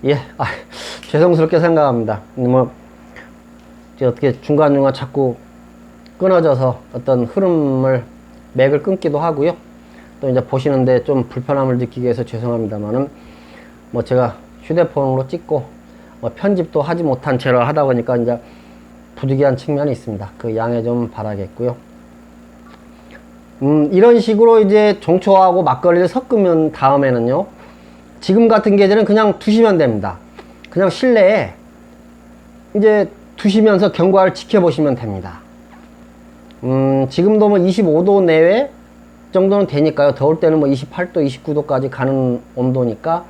예, 죄송스럽게 생각합니다. 뭐, 어떻게 중간중간 자꾸 끊어져서 어떤 흐름을, 맥을 끊기도 하고요. 또 이제 보시는데 좀 불편함을 느끼게 해서 죄송합니다만은, 뭐 제가 휴대폰으로 찍고, 뭐 편집도 하지 못한 채로 하다 보니까 이제 부득이한 측면이 있습니다. 그 양해 좀 바라겠고요. 이런 식으로 이제 종초하고 막걸리를 섞으면 다음에는요, 지금 같은 계절은 그냥 두시면 됩니다. 그냥 실내에 이제 두시면서 경과를 지켜보시면 됩니다. 지금도 뭐 25도 내외 정도는 되니까요. 더울 때는 뭐 28도, 29도까지 가는 온도니까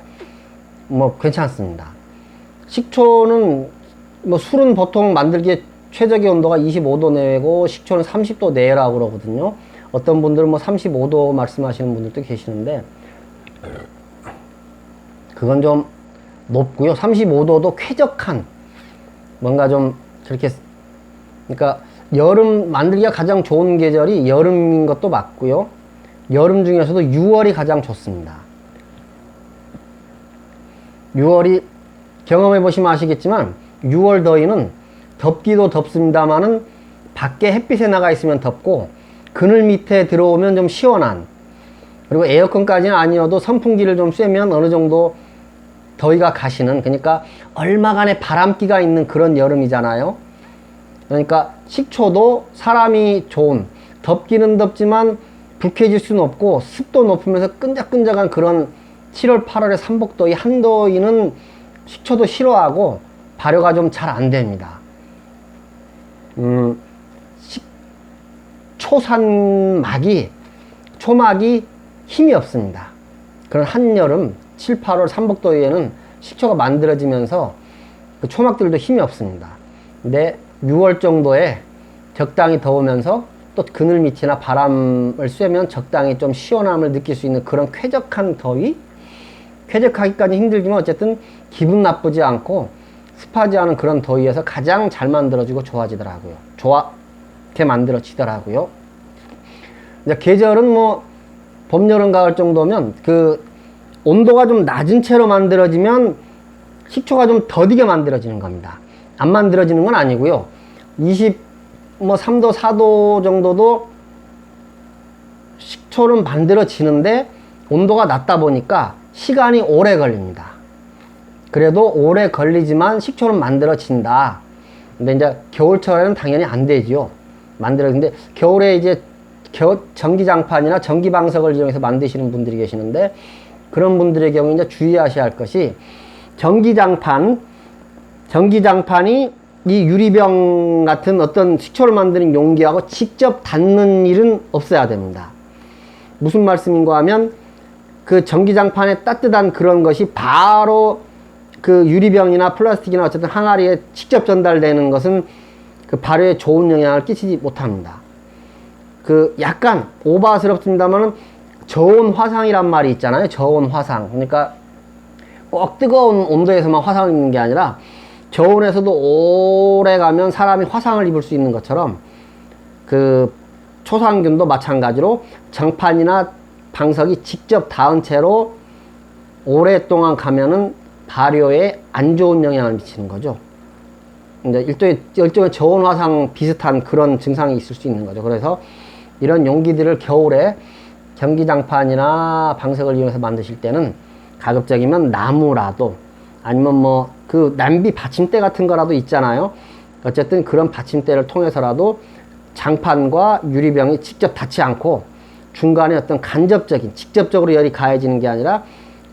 뭐 괜찮습니다. 식초는 뭐 술은 보통 만들기에 최적의 온도가 25도 내외고 식초는 30도 내외라고 그러거든요. 어떤 분들은 뭐 35도 말씀하시는 분들도 계시는데 그건 좀 높고요. 35도도 쾌적한 뭔가 좀 그렇게, 그러니까 여름 만들기가 가장 좋은 계절이 여름인 것도 맞고요. 여름 중에서도 6월이 가장 좋습니다. 6월이 경험해 보시면 아시겠지만 6월 더위는 덥기도 덥습니다만은 밖에 햇빛에 나가 있으면 덥고 그늘 밑에 들어오면 좀 시원한, 그리고 에어컨까지는 아니어도 선풍기를 좀 쐬면 어느 정도 더위가 가시는, 그러니까 얼마간의 바람기가 있는 그런 여름이잖아요. 그러니까 식초도 사람이 좋은, 덥기는 덥지만 불쾌해질 수는 없고 습도 높으면서 끈적끈적한 그런 7월 8월의 삼복더위, 한더위는 식초도 싫어하고 발효가 좀 잘 안 됩니다. 초막이 힘이 없습니다. 그런 한여름 7, 8월 삼복더위에는 식초가 만들어지면서 그 초막들도 힘이 없습니다. 근데 6월 정도에 적당히 더우면서 또 그늘 밑이나 바람을 쐬면 적당히 좀 시원함을 느낄 수 있는 그런 쾌적한 더위? 쾌적하기까지 힘들지만 어쨌든 기분 나쁘지 않고 습하지 않은 그런 더위에서 가장 잘 만들어지고 좋아지더라고요. 좋게 만들어지더라고요. 이제 계절은 뭐 봄, 여름, 가을 정도면 그 온도가 좀 낮은 채로 만들어지면 식초가 좀 더디게 만들어지는 겁니다. 안 만들어지는 건 아니고요. 3도, 4도 정도도 식초는 만들어지는데 온도가 낮다 보니까 시간이 오래 걸립니다. 그래도 오래 걸리지만 식초는 만들어진다. 근데 이제 겨울철에는 당연히 안 되지요. 만들어지는데 겨울에 이제 전기장판이나 전기방석을 이용해서 만드시는 분들이 계시는데 그런 분들의 경우 이제 주의하셔야 할 것이 전기장판이 이 유리병 같은 어떤 식초를 만드는 용기하고 직접 닿는 일은 없어야 됩니다. 무슨 말씀인가 하면 그 전기장판의 따뜻한 그런 것이 바로 그 유리병이나 플라스틱이나 어쨌든 항아리에 직접 전달되는 것은 그 발효에 좋은 영향을 끼치지 못합니다. 그 약간 오바스럽습니다만은 저온 화상이란 말이 있잖아요. 저온 화상. 그러니까 꼭 뜨거운 온도에서만 화상을 입는 게 아니라 저온에서도 오래 가면 사람이 화상을 입을 수 있는 것처럼 그 초상균도 마찬가지로 장판이나 방석이 직접 닿은 채로 오랫동안 가면은 발효에 안 좋은 영향을 미치는 거죠. 이제 일종의 저온 화상 비슷한 그런 증상이 있을 수 있는 거죠. 그래서 이런 용기들을 겨울에 전기장판이나 방석을 이용해서 만드실 때는 가급적이면 나무라도 아니면 뭐 그 냄비 받침대 같은 거라도 있잖아요. 어쨌든 그런 받침대를 통해서라도 장판과 유리병이 직접 닿지 않고 중간에 어떤 간접적인, 직접적으로 열이 가해지는 게 아니라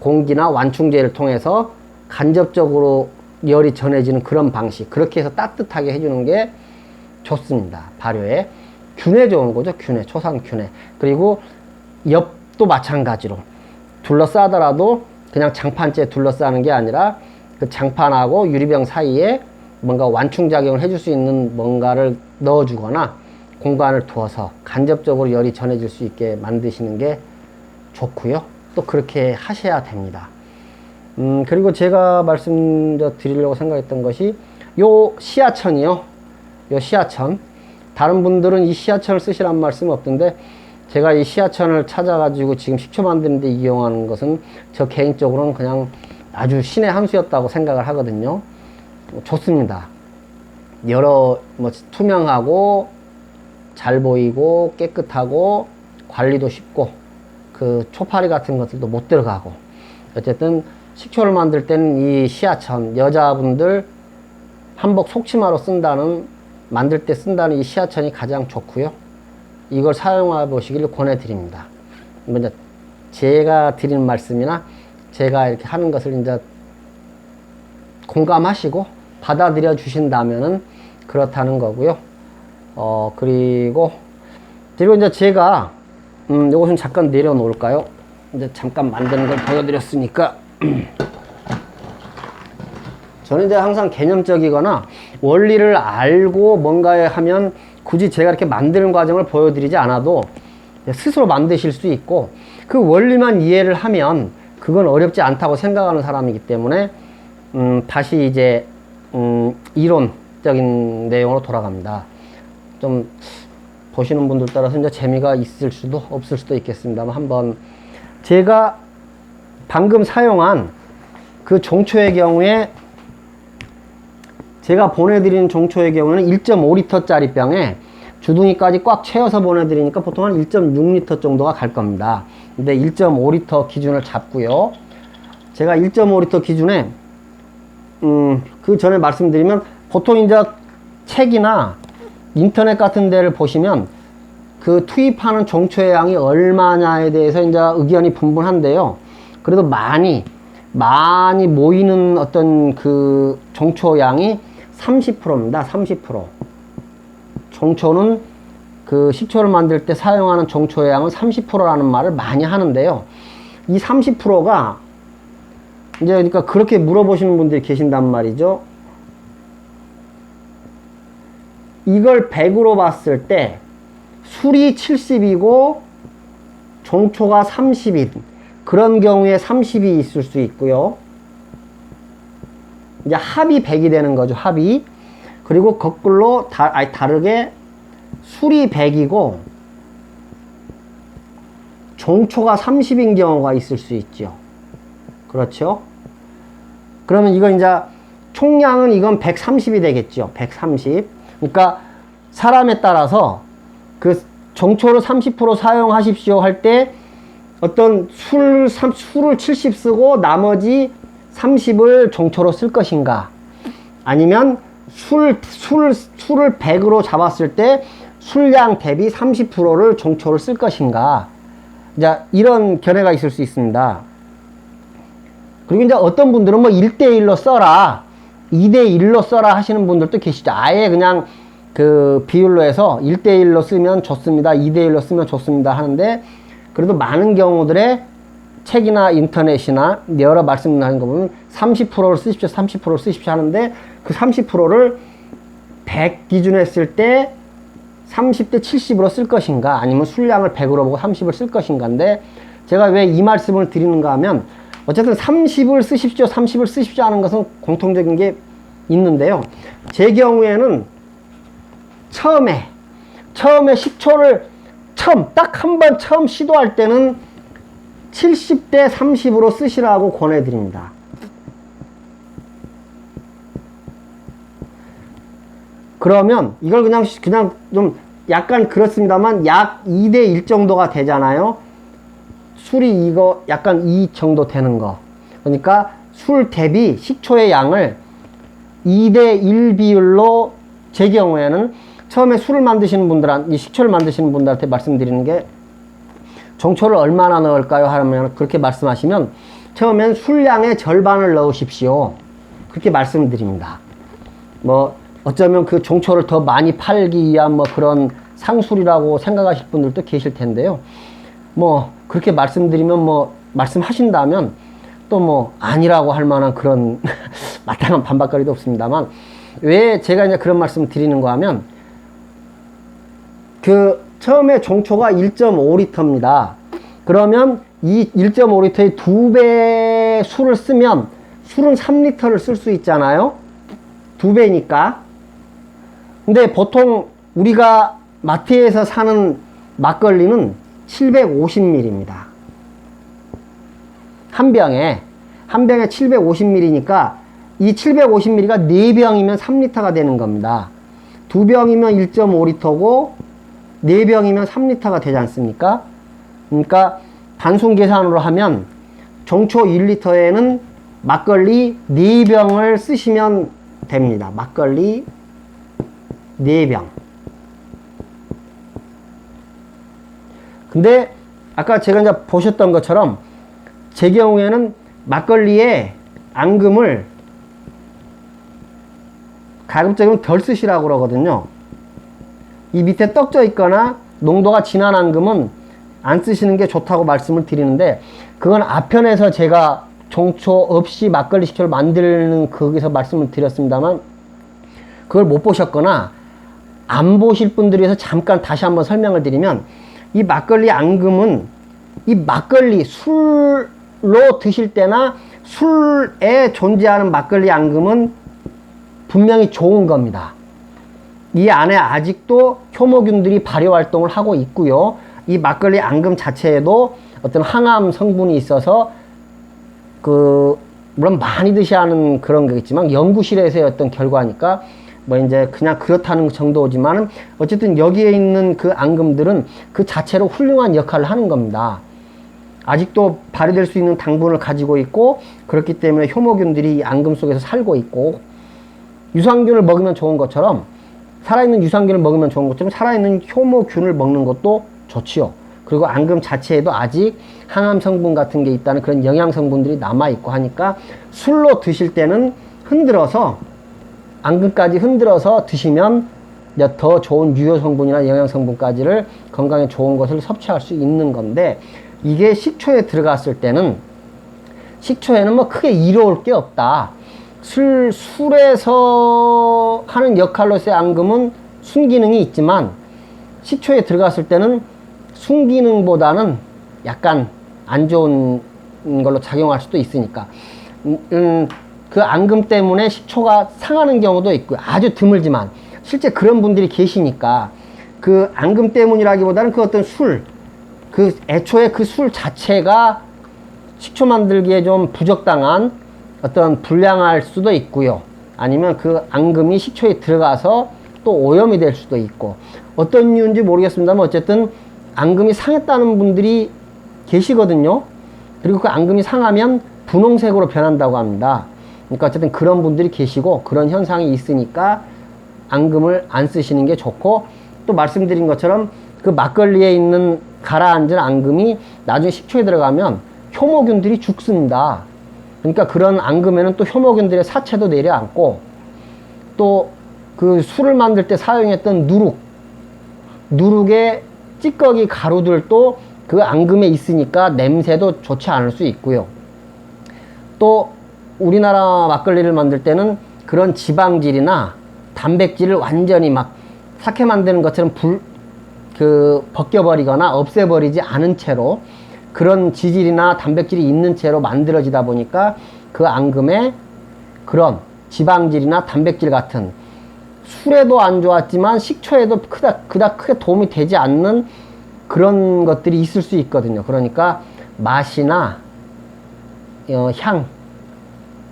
공기나 완충제를 통해서 간접적으로 열이 전해지는 그런 방식, 그렇게 해서 따뜻하게 해주는 게 좋습니다. 발효에 균에 좋은 거죠. 균에, 초상균에. 그리고 엽도 마찬가지로 둘러싸더라도 그냥 장판째 둘러싸는 게 아니라 그 장판하고 유리병 사이에 뭔가 완충작용을 해줄 수 있는 뭔가를 넣어주거나 공간을 두어서 간접적으로 열이 전해질 수 있게 만드시는 게 좋고요. 또 그렇게 하셔야 됩니다. 그리고 제가 말씀드리려고 생각했던 것이 요 시야천이요. 요 시야천. 다른 분들은 이 시야천을 쓰시란 말씀 없던데 제가 이 시야천을 찾아가지고 지금 식초 만드는데 이용하는 것은 저 개인적으로는 그냥 아주 신의 한 수였다고 생각을 하거든요. 좋습니다. 여러 투명하고 잘 보이고 깨끗하고 관리도 쉽고 그 초파리 같은 것들도 못 들어가고, 어쨌든 식초를 만들 때는 이 시아천, 여자분들 한복 속치마로 만들 때 쓴다는 이 시아천이 가장 좋고요. 이걸 사용해 보시기를 권해드립니다. 이제 제가 드리는 말씀이나 제가 이렇게 하는 것을 이제 공감하시고 받아들여 주신다면은 그렇다는 거고요. 그리고 이제 제가 요것은 잠깐 내려놓을까요? 이제 잠깐 만드는 걸 보여드렸으니까. 저는 이제 항상 개념적이거나 원리를 알고 뭔가에 하면 굳이 제가 이렇게 만드는 과정을 보여드리지 않아도 스스로 만드실 수 있고, 그 원리만 이해를 하면 그건 어렵지 않다고 생각하는 사람이기 때문에 다시 이제 이론적인 내용으로 돌아갑니다. 좀 보시는 분들 따라서 이제 재미가 있을 수도 없을 수도 있겠습니다만, 한번 제가 방금 사용한 그 종초의 경우에, 제가 보내드리는 종초의 경우는 1.5L 짜리 병에 주둥이까지 꽉 채워서 보내드리니까 보통 한 1.6L 정도가 갈 겁니다. 근데 1.5L 기준을 잡고요. 제가 1.5L 기준에 그 전에 말씀드리면, 보통 이제 책이나 인터넷 같은 데를 보시면 그 투입하는 종초의 양이 얼마냐에 대해서 이제 의견이 분분한데요. 그래도 많이 모이는 어떤 그 종초 양이 30%입니다. 30%. 종초는 그 식초를 만들 때 사용하는 종초의 양은 30%라는 말을 많이 하는데요. 이 30%가 이제 그러니까 그렇게 물어보시는 분들이 계신단 말이죠. 이걸 100으로 봤을 때 술이 70이고 종초가 30인 그런 경우에 30이 있을 수 있고요. 이제 합이 100이 되는 거죠. 합이. 그리고 거꾸로 다르게 술이 100이고 종초가 30인 경우가 있을 수 있죠. 그렇죠? 그러면 이건 이제 총량은 이건 130이 되겠죠. 130. 그러니까 사람에 따라서 그 종초를 30% 사용하십시오 할 때 어떤 술을 70 쓰고 나머지 30을 종초로 쓸 것인가, 아니면 술을 100으로 잡았을 때 술량 대비 30%를 종초를 쓸 것인가, 이제 이런 견해가 있을 수 있습니다. 그리고 이제 어떤 분들은 뭐 1대1로 써라, 2대1로 써라 하시는 분들도 계시죠. 아예 그냥 그 비율로 해서 1대1로 쓰면 좋습니다, 2대1로 쓰면 좋습니다 하는데, 그래도 많은 경우들의 책이나 인터넷이나 여러 말씀 나는 거 보면 30%를 쓰십시오, 30%를 쓰십시오 하는데, 그 30%를 100 기준에 쓸 때 30대 70으로 쓸 것인가, 아니면 술량을 100으로 보고 30을 쓸 것인가인데, 제가 왜 이 말씀을 드리는가 하면, 어쨌든 30을 쓰십시오, 30을 쓰십시오 하는 것은 공통적인 게 있는데요. 제 경우에는 처음에 식초를 딱 한 번 처음 시도할 때는 70대 30으로 쓰시라고 권해드립니다. 그러면 이걸 그냥 좀 약간 그렇습니다만 약 2대1 정도가 되잖아요. 술이 이거 약간 2 정도 되는 거. 그러니까 술 대비 식초의 양을 2대1 비율로, 제 경우에는 처음에 술을 만드시는 분들한테, 이 식초를 만드시는 분들한테 말씀드리는 게, 종초를 얼마나 넣을까요? 하면 그렇게 말씀하시면 처음엔 술량의 절반을 넣으십시오. 그렇게 말씀드립니다. 뭐 어쩌면 그 종초를 더 많이 팔기 위한 뭐 그런 상술이라고 생각하실 분들도 계실 텐데요. 뭐 그렇게 말씀드리면 뭐 말씀하신다면 또 뭐 아니라고 할 만한 그런 마땅한 반박거리도 없습니다만, 왜 제가 이제 그런 말씀을 드리는 거 하면, 그 처음에 종초가 1.5L입니다. 그러면 이 1.5L의 2배 술을 쓰면 술은 3L를 쓸 수 있잖아요. 2배니까. 근데 보통 우리가 마트에서 사는 막걸리는 750ml입니다. 한 병에. 한 병에 750ml니까 이 750ml가 4병이면 3리터가 되는 겁니다. 2병이면 1.5리터고 4병이면 3리터가 되지 않습니까? 그러니까 단순 계산으로 하면 종초 1리터에는 막걸리 4병을 쓰시면 됩니다. 막걸리 4병. 근데 아까 제가 이제 보셨던 것처럼 제 경우에는 막걸리에 앙금을 가급적이면 덜 쓰시라고 그러거든요. 이 밑에 떡져 있거나 농도가 진한 앙금은 안 쓰시는 게 좋다고 말씀을 드리는데, 그건 앞편에서 제가 종초 없이 막걸리 식초를 만드는 거기서 말씀을 드렸습니다만, 그걸 못 보셨거나 안 보실 분들을 위해서 잠깐 다시 한번 설명을 드리면, 이 막걸리 앙금은 이 막걸리 술로 드실 때나 술에 존재하는 막걸리 앙금은 분명히 좋은 겁니다. 이 안에 아직도 효모균들이 발효 활동을 하고 있고요. 이 막걸리 앙금 자체에도 어떤 항암 성분이 있어서 물론 많이 드셔야 하는 그런 거겠지만 연구실에서의 어떤 결과니까 뭐 이제 그냥 그렇다는 정도지만 어쨌든 여기에 있는 그 앙금들은 그 자체로 훌륭한 역할을 하는 겁니다. 아직도 발효될 수 있는 당분을 가지고 있고, 그렇기 때문에 효모균들이 이 앙금 속에서 살고 있고, 유산균을 먹으면 좋은 것처럼, 살아있는 유산균을 먹으면 좋은 것처럼 살아있는 효모균을 먹는 것도 좋지요. 그리고 앙금 자체에도 아직 항암 성분 같은 게 있다는 그런 영양 성분들이 남아있고 하니까 술로 드실 때는 흔들어서, 앙금까지 흔들어서 드시면 더 좋은 유효 성분이나 영양 성분까지를 건강에 좋은 것을 섭취할 수 있는 건데, 이게 식초에 들어갔을 때는, 식초에는 뭐 크게 이로울 게 없다. 술에서 하는 역할로서의 앙금은 순기능이 있지만 식초에 들어갔을 때는 순기능보다는 약간 안 좋은 걸로 작용할 수도 있으니까 그 앙금 때문에 식초가 상하는 경우도 있고요. 아주 드물지만 실제 그런 분들이 계시니까, 그 앙금 때문이라기보다는 그 어떤 애초에 그 술 자체가 식초 만들기에 좀 부적당한 어떤 불량할 수도 있고요. 아니면 그 앙금이 식초에 들어가서 또 오염이 될 수도 있고, 어떤 이유인지 모르겠습니다만 어쨌든 앙금이 상했다는 분들이 계시거든요. 그리고 그 앙금이 상하면 분홍색으로 변한다고 합니다. 그러니까 어쨌든 그런 분들이 계시고, 그런 현상이 있으니까 앙금을 안 쓰시는 게 좋고, 또 말씀드린 것처럼 그 막걸리에 있는 가라앉은 앙금이 나중에 식초에 들어가면 효모균들이 죽습니다. 그러니까 그런 앙금에는 또 효모균들의 사체도 내려앉고, 또 그 술을 만들 때 사용했던 누룩의 찌꺼기 가루들도 그 앙금에 있으니까 냄새도 좋지 않을 수 있고요. 또 우리나라 막걸리를 만들 때는 그런 지방질이나 단백질을 완전히 막 사케 만드는 것처럼 벗겨버리거나 없애버리지 않은 채로, 그런 지질이나 단백질이 있는 채로 만들어지다 보니까 그 앙금에 그런 지방질이나 단백질 같은, 술에도 안 좋았지만 식초에도 그닥 크게 도움이 되지 않는 그런 것들이 있을 수 있거든요. 그러니까 맛이나 향,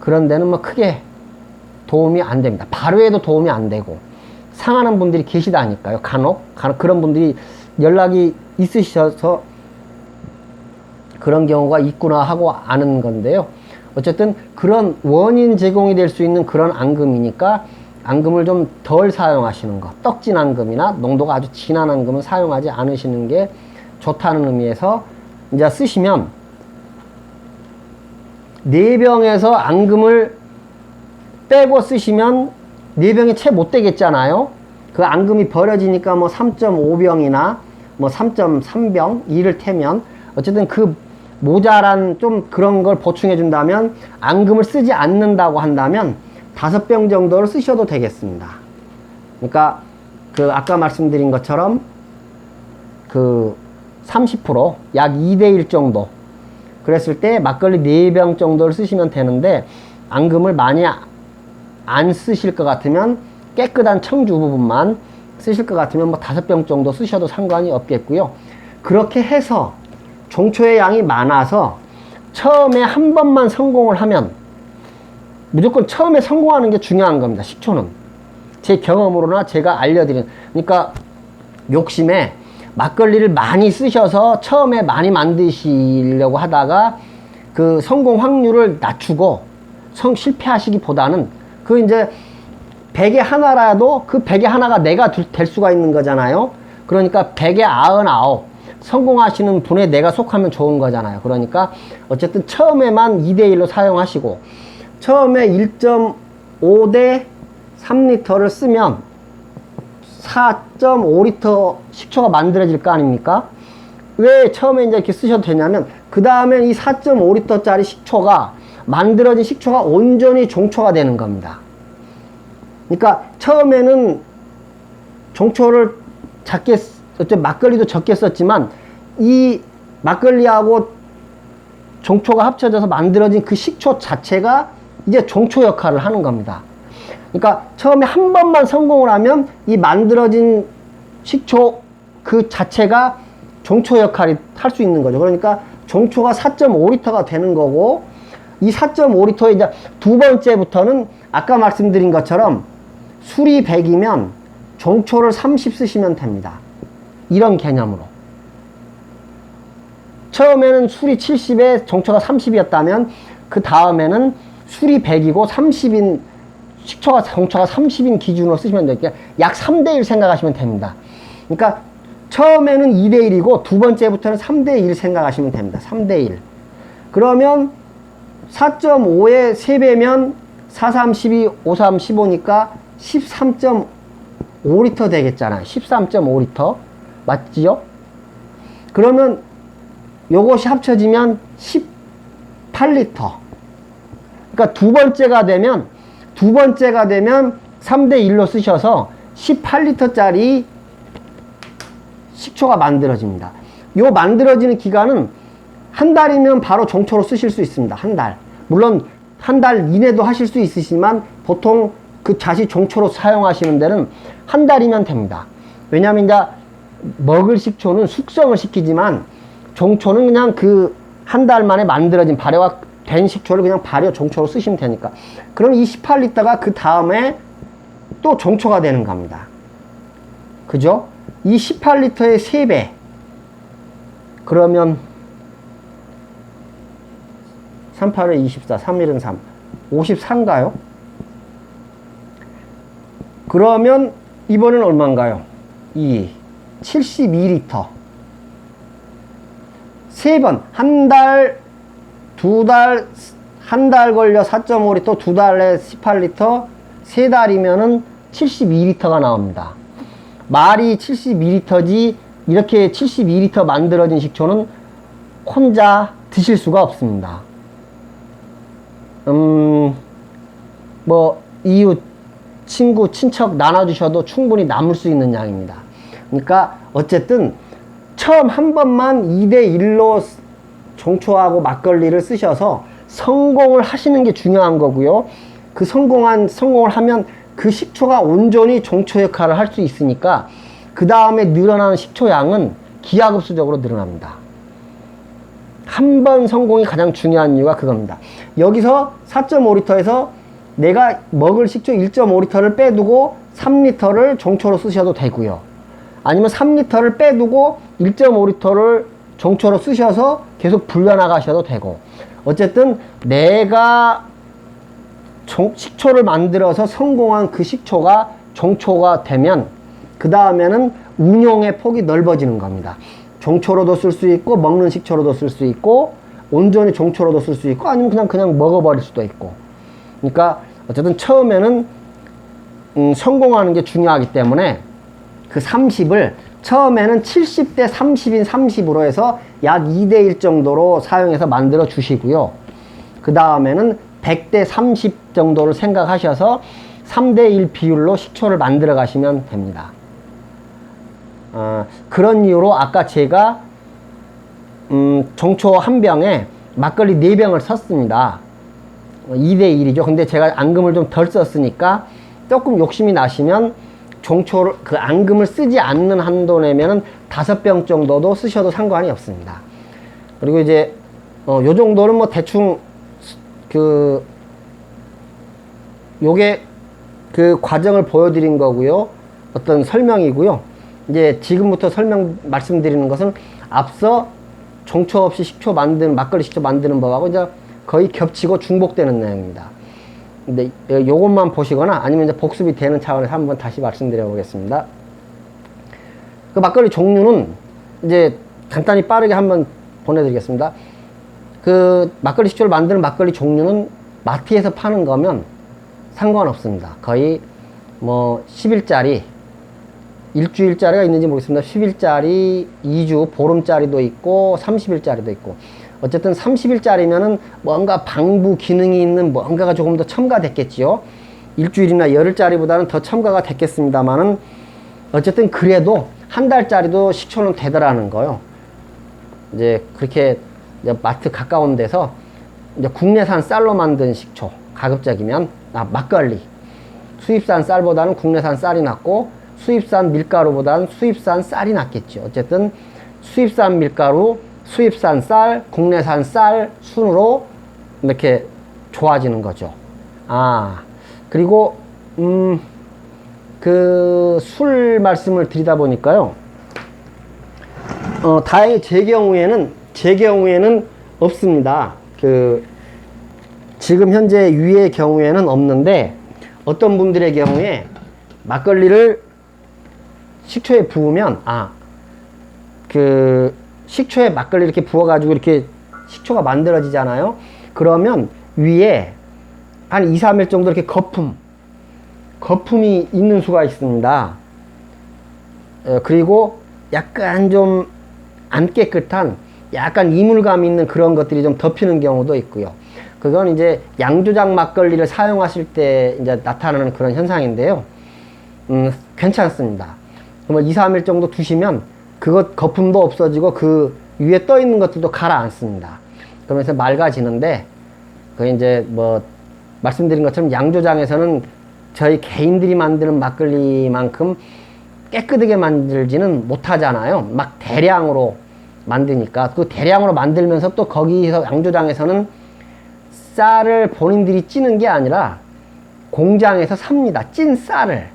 그런 데는 뭐 크게 도움이 안 됩니다. 발효에도 도움이 안 되고 상하는 분들이 계시다니까요. 간혹 그런 분들이 연락이 있으셔서 그런 경우가 있구나 하고 아는 건데요. 어쨌든 그런 원인 제공이 될 수 있는 그런 앙금이니까 앙금을 좀 덜 사용하시는 것, 떡진 앙금이나 농도가 아주 진한 앙금은 사용하지 않으시는 게 좋다는 의미에서 이제 쓰시면, 4병에서 앙금을 빼고 쓰시면 4병이 채 못 되겠잖아요. 그 앙금이 버려지니까 뭐 3.5병이나 뭐 3.3병 이를테면, 어쨌든 그 모자란 좀 그런 걸 보충해 준다면, 앙금을 쓰지 않는다고 한다면 5병 정도를 쓰셔도 되겠습니다. 그러니까 그 아까 말씀드린 것처럼 그 30%, 약 2대1 정도 그랬을 때 막걸리 4병 정도를 쓰시면 되는데, 앙금을 많이 안 쓰실 것 같으면, 깨끗한 청주 부분만 쓰실 것 같으면 뭐 5병 정도 쓰셔도 상관이 없겠고요. 그렇게 해서 종초의 양이 많아서 처음에 한 번만 성공을 하면, 무조건 처음에 성공하는 게 중요한 겁니다. 식초는. 제 경험으로나 제가 알려드린, 그러니까 욕심에 막걸리를 많이 쓰셔서 처음에 많이 만드시려고 하다가 그 성공 확률을 낮추고 실패하시기보다는, 그 이제 100에 하나라도 그 100에 하나가 내가 될 수가 있는 거잖아요. 그러니까 100에 99 성공하시는 분에 내가 속하면 좋은 거잖아요. 그러니까 어쨌든 처음에만 2대1로 사용하시고, 처음에 1.5대 3리터를 쓰면 4.5리터 식초가 만들어질 거 아닙니까? 왜 처음에 이제 이렇게 쓰셔도 되냐면, 그 다음에 이 4.5리터짜리 식초가, 만들어진 식초가 온전히 종초가 되는 겁니다. 그러니까 처음에는 종초를 작게, 어쨌든 막걸리도 적게 썼지만, 이 막걸리하고 종초가 합쳐져서 만들어진 그 식초 자체가 이제 종초 역할을 하는 겁니다. 그러니까 처음에 한 번만 성공을 하면 이 만들어진 식초 그 자체가 종초 역할을 할 수 있는 거죠. 그러니까 종초가 4.5리터가 되는 거고, 이 4.5리터에 이제 두 번째부터는 아까 말씀드린 것처럼 술이 100이면 종초를 30 쓰시면 됩니다. 이런 개념으로. 처음에는 술이 70에 종초가 30이었다면 그 다음에는 술이 100이고 30인 종초가 30인 기준으로 쓰시면 될게요. 약 3대1 생각하시면 됩니다. 그러니까 처음에는 2대1이고 두 번째부터는 3대1 생각하시면 됩니다. 3대1. 그러면 4.5에 3배면 4, 3, 12, 5, 3, 15니까 13.5리터 되겠잖아요. 13.5리터. 맞지요? 그러면 요것이 합쳐지면 18리터. 그러니까 두 번째가 되면 3대1로 쓰셔서 18리터짜리 식초가 만들어집니다. 요 만들어지는 기간은 한 달이면 바로 종초로 쓰실 수 있습니다. 한 달. 물론 한 달 이내도 하실 수 있으시지만 보통 그 자시 종초로 사용하시는 데는 한 달이면 됩니다. 왜냐하면 이제 먹을 식초는 숙성을 시키지만 종초는 그냥 그 한 달 만에 만들어진 발효가 된 식초를 그냥 발효 종초로 쓰시면 되니까. 그럼 이 18리터가 그 다음에 또 종초가 되는 겁니다. 그죠? 이 18리터의 3배. 그러면 38에 24, 3일은 3. 54인가요? 그러면 이번엔 얼마인가요? 72리터. 3번. 한 달, 두 달, 한 달 걸려 4.5리터, 두 달에 18리터, 3달이면은 72리터가 나옵니다. 말이 72리터지, 이렇게 72리터 만들어진 식초는 혼자 드실 수가 없습니다. 뭐, 이웃, 친구, 친척 나눠주셔도 충분히 남을 수 있는 양입니다. 그러니까, 어쨌든, 처음 한 번만 2대1로 종초하고 막걸리를 쓰셔서 성공을 하시는 게 중요한 거고요. 그 성공을 하면 그 식초가 온전히 종초 역할을 할 수 있으니까 그 다음에 늘어나는 식초 양은 기하급수적으로 늘어납니다. 한 번 성공이 가장 중요한 이유가 그겁니다. 여기서 4.5리터에서 내가 먹을 식초 1.5리터를 빼두고 3리터를 종초로 쓰셔도 되고요. 아니면 3리터를 빼두고 1.5리터를 종초로 쓰셔서 계속 불려나가셔도 되고, 어쨌든 내가 식초를 만들어서 성공한 그 식초가 종초가 되면 그 다음에는 운용의 폭이 넓어지는 겁니다. 종초로도 쓸 수 있고 먹는 식초로도 쓸 수 있고 온전히 종초로도 쓸 수 있고 아니면 그냥 먹어버릴 수도 있고. 그러니까 어쨌든 처음에는 성공하는 게 중요하기 때문에 그 30을 처음에는 70대 30인 30으로 해서 약 2대1 정도로 사용해서 만들어 주시고요. 그 다음에는 100대 30 정도를 생각하셔서 3대1 비율로 식초를 만들어 가시면 됩니다. 그런 이유로 아까 제가 종초 한 병에 막걸리 4병을 썼습니다. 2대1이죠. 근데 제가 앙금을 좀 덜 썼으니까 조금 욕심이 나시면 종초를, 그 앙금을 쓰지 않는 한도 내면은 5병 정도도 쓰셔도 상관이 없습니다. 그리고 이제 요 정도는 뭐 대충 요게 그 과정을 보여드린 거고요. 어떤 설명이고요. 이제 지금부터 말씀드리는 것은 앞서 종초 없이 막걸리 식초 만드는 법하고 이제 거의 겹치고 중복되는 내용입니다. 근데 요것만 보시거나 아니면 이제 복습이 되는 차원에서 한번 다시 말씀드려 보겠습니다. 그 막걸리 종류는 이제 간단히 빠르게 한번 보내드리겠습니다. 그 막걸리 식초를 만드는 막걸리 종류는 마트에서 파는 거면 상관없습니다. 거의 뭐 10일짜리, 일주일짜리가 있는지 모르겠습니다. 10일짜리, 2주, 보름짜리도 있고 30일짜리도 있고, 어쨌든 30일짜리면은 뭔가 방부 기능이 있는 뭔가가 조금 더 첨가됐겠지요. 일주일이나 열흘짜리보다는 더 첨가가 됐겠습니다만은 어쨌든 그래도 한 달짜리도 식초는 되더라는 거요. 이제 그렇게 이제 마트 가까운 데서 이제 국내산 쌀로 만든 식초, 가급적이면 막걸리, 수입산 쌀보다는 국내산 쌀이 낫고 수입산 밀가루보다는 수입산 쌀이 낫겠죠. 어쨌든 수입산 밀가루, 수입산 쌀, 국내산 쌀 순으로 이렇게 좋아지는 거죠. 그리고 그 술 말씀을 드리다 보니까요. 다행히 제 경우에는 없습니다. 지금 현재 위의 경우에는 없는데, 어떤 분들의 경우에 막걸리를 식초에 부으면, 식초에 막걸리 이렇게 부어가지고 이렇게 식초가 만들어지잖아요. 그러면 위에 한 2, 3일 정도 이렇게 거품이 있는 수가 있습니다. 그리고 약간 좀 안 깨끗한, 약간 이물감 있는 그런 것들이 좀 덮이는 경우도 있고요. 그건 이제 양조장 막걸리를 사용하실 때 이제 나타나는 그런 현상인데요. 괜찮습니다. 그러면 2, 3일 정도 두시면 그것 거품도 없어지고 그 위에 떠 있는 것들도 가라앉습니다. 그러면서 맑아지는데, 그 이제 뭐 말씀드린 것처럼 양조장에서는 저희 개인들이 만드는 막걸리만큼 깨끗하게 만들지는 못하잖아요. 막 대량으로 만드니까. 그 대량으로 만들면서 또 거기서 양조장에서는 쌀을 본인들이 찌는 게 아니라 공장에서 삽니다. 찐 쌀을.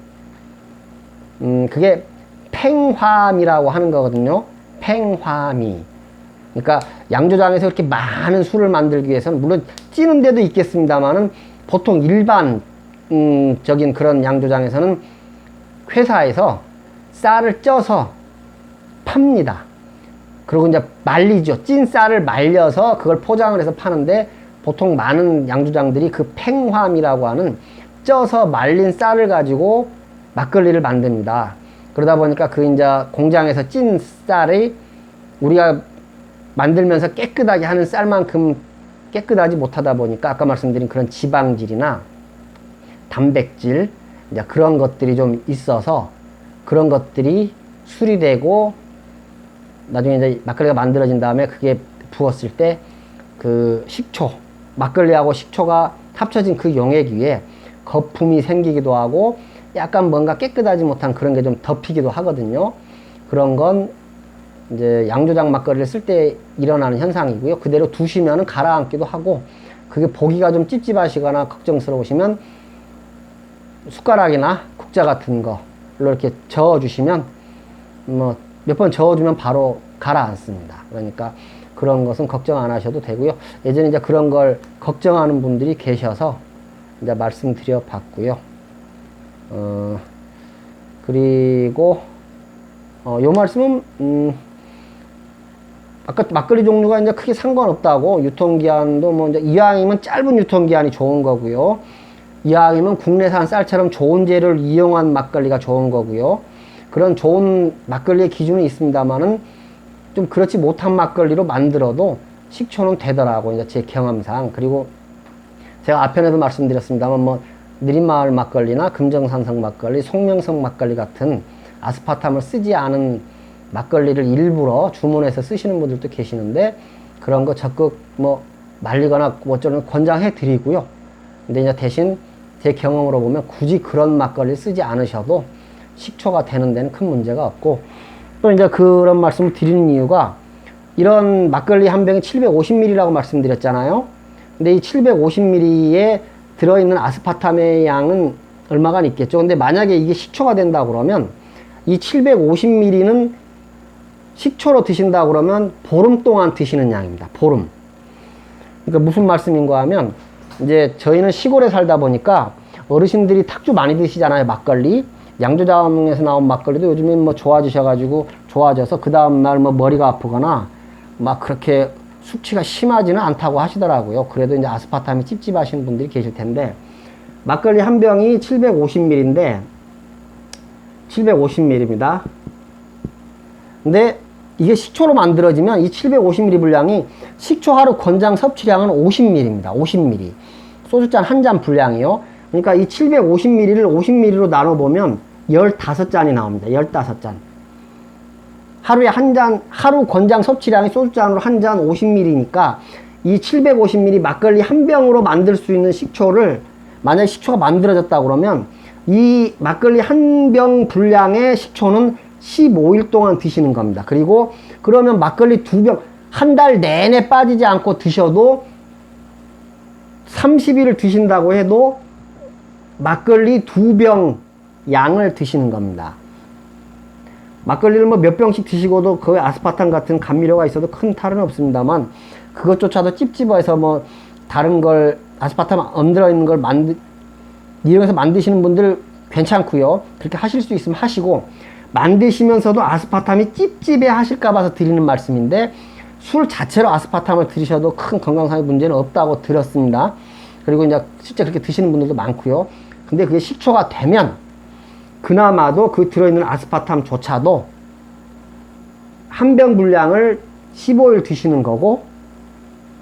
그게 팽화미라고 하는 거거든요. 팽화미. 그러니까 양조장에서 이렇게 많은 술을 만들기 위해서는 물론 찌는 데도 있겠습니다만은 보통 일반적인 그런 양조장에서는 회사에서 쌀을 쪄서 팝니다. 그리고 이제 말리죠. 찐 쌀을 말려서 그걸 포장을 해서 파는데, 보통 많은 양조장들이 그 팽화미라고 하는 쪄서 말린 쌀을 가지고 막걸리를 만듭니다. 그러다 보니까 그 이제 공장에서 찐 쌀이 우리가 만들면서 깨끗하게 하는 쌀만큼 깨끗하지 못하다 보니까 아까 말씀드린 그런 지방질이나 단백질, 이제 그런 것들이 좀 있어서 그런 것들이 수리되고 나중에 이제 막걸리가 만들어진 다음에 그게 부었을 때 그 식초, 막걸리하고 식초가 합쳐진 그 용액 위에 거품이 생기기도 하고 약간 뭔가 깨끗하지 못한 그런 게 좀 덮이기도 하거든요. 그런 건 이제 양조장 막걸리를 쓸 때 일어나는 현상이고요. 그대로 두시면은 가라앉기도 하고, 그게 보기가 좀 찝찝하시거나 걱정스러우시면 숟가락이나 국자 같은 걸로 이렇게 저어주시면 뭐 몇 번 저어주면 바로 가라앉습니다. 그러니까 그런 것은 걱정 안 하셔도 되고요. 예전에 이제 그런 걸 걱정하는 분들이 계셔서 이제 말씀드려 봤고요. 그리고 요 말씀은 아까 막걸리 종류가 이제 크게 상관없다고, 유통기한도 뭐 이제 이왕이면 짧은 유통기한이 좋은 거고요. 이왕이면 국내산 쌀처럼 좋은 재료를 이용한 막걸리가 좋은 거고요. 그런 좋은 막걸리의 기준은 있습니다만은 좀 그렇지 못한 막걸리로 만들어도 식초는 되더라고, 이제 제 경험상. 그리고 제가 앞편에도 말씀드렸습니다만 뭐 느린마을 막걸리나 금정산성 막걸리, 송명성 막걸리 같은 아스파탐을 쓰지 않은 막걸리를 일부러 주문해서 쓰시는 분들도 계시는데, 그런 거 적극 뭐 말리거나 어쩌면 권장해 드리고요. 근데 이제 대신 제 경험으로 보면 굳이 그런 막걸리 쓰지 않으셔도 식초가 되는 데는 큰 문제가 없고, 또 이제 그런 말씀을 드리는 이유가 이런 막걸리 한 병이 750ml라고 말씀드렸잖아요. 근데 이 750ml에 들어있는 아스파탐의 양은 얼마간 있겠죠. 근데 만약에 이게 식초가 된다 그러면 이 750ml는 식초로 드신다 그러면 보름 동안 드시는 양입니다. 보름. 그러니까 무슨 말씀인가 하면 이제 저희는 시골에 살다 보니까 어르신들이 탁주 많이 드시잖아요. 막걸리. 양조장에서 나온 막걸리도 요즘엔 뭐 좋아져서 그 다음날 뭐 머리가 아프거나 막 그렇게 숙취가 심하지는 않다고 하시더라고요. 그래도 이제 아스파탐이 찝찝하신 분들이 계실 텐데, 막걸리 한 병이 750ml인데 750ml입니다. 근데 이게 식초로 만들어지면 이 750ml 분량이 식초 하루 권장 섭취량은 50ml입니다. 50ml. 소주잔 한 잔 분량이요. 그러니까 이 750ml를 50ml로 나눠보면 15잔이 나옵니다. 15잔. 하루에 한 잔, 하루 권장 섭취량이 소주잔으로 한 잔 50ml니까 이 750ml 막걸리 한 병으로 만들 수 있는 식초를, 만약에 식초가 만들어졌다 그러면 이 막걸리 한 병 분량의 식초는 15일 동안 드시는 겁니다. 그리고 그러면 막걸리 두 병, 한 달 내내 빠지지 않고 드셔도 30일을 드신다고 해도 막걸리 두 병 양을 드시는 겁니다. 막걸리를 뭐 몇 병씩 드시고도 그 아스파탐 같은 감미료가 있어도 큰 탈은 없습니다만, 그것조차도 찝찝해서 뭐 다른 걸 아스파탐 안 들어있는 걸 이용해서 만드시는 분들 괜찮고요. 그렇게 하실 수 있으면 하시고, 만드시면서도 아스파탐이 찝찝해 하실까 봐서 드리는 말씀인데, 술 자체로 아스파탐을 드셔도 큰 건강상의 문제는 없다고 들었습니다. 그리고 이제 실제 그렇게 드시는 분들도 많고요. 근데 그게 식초가 되면 그나마도 그 들어있는 아스파탐조차도 한 병 분량을 15일 드시는 거고,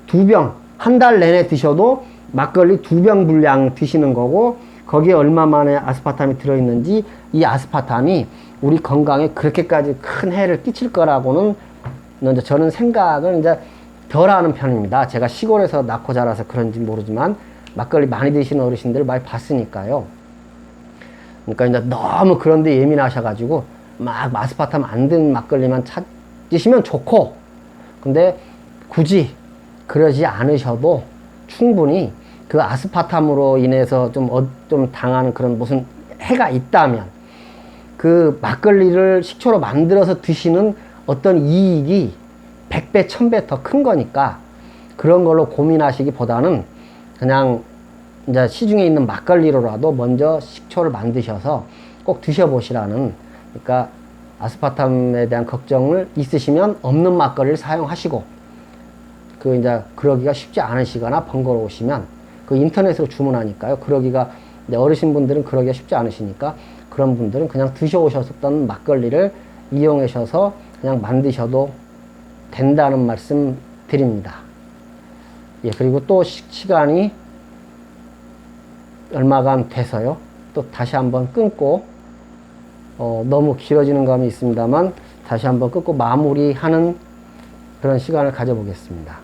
두 병, 한 달 내내 드셔도 막걸리 두 병 분량 드시는 거고, 거기에 얼마만에 아스파탐이 들어있는지, 이 아스파탐이 우리 건강에 그렇게까지 큰 해를 끼칠 거라고는 이제 저는 생각을 이제 덜 하는 편입니다. 제가 시골에서 낳고 자라서 그런지 모르지만 막걸리 많이 드시는 어르신들 많이 봤으니까요. 그러니까 이제 너무 그런데 예민하셔가지고 막 아스파탐 안 든 막걸리만 찾으시면 좋고, 근데 굳이 그러지 않으셔도 충분히 그 아스파탐으로 인해서 좀 당하는 그런 무슨 해가 있다면, 그 막걸리를 식초로 만들어서 드시는 어떤 이익이 100배, 1000배 더 큰 거니까 그런 걸로 고민하시기보다는 그냥 이제 시중에 있는 막걸리로라도 먼저 식초를 만드셔서 꼭 드셔보시라는, 그러니까 아스파탐에 대한 걱정을 있으시면 없는 막걸리를 사용하시고, 그 이제 그러기가 쉽지 않으시거나 번거로우시면 그 인터넷으로 주문하니까요. 그러기가 이제 어르신분들은 그러기가 쉽지 않으시니까 그런 분들은 그냥 드셔오셨던 막걸리를 이용하셔서 그냥 만드셔도 된다는 말씀 드립니다. 예, 그리고 또 시간이 얼마간 돼서요. 또 다시 한번 끊고, 너무 길어지는 감이 있습니다만 다시 한번 끊고 마무리하는 그런 시간을 가져보겠습니다.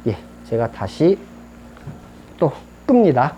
예, 제가 다시 또 끕니다.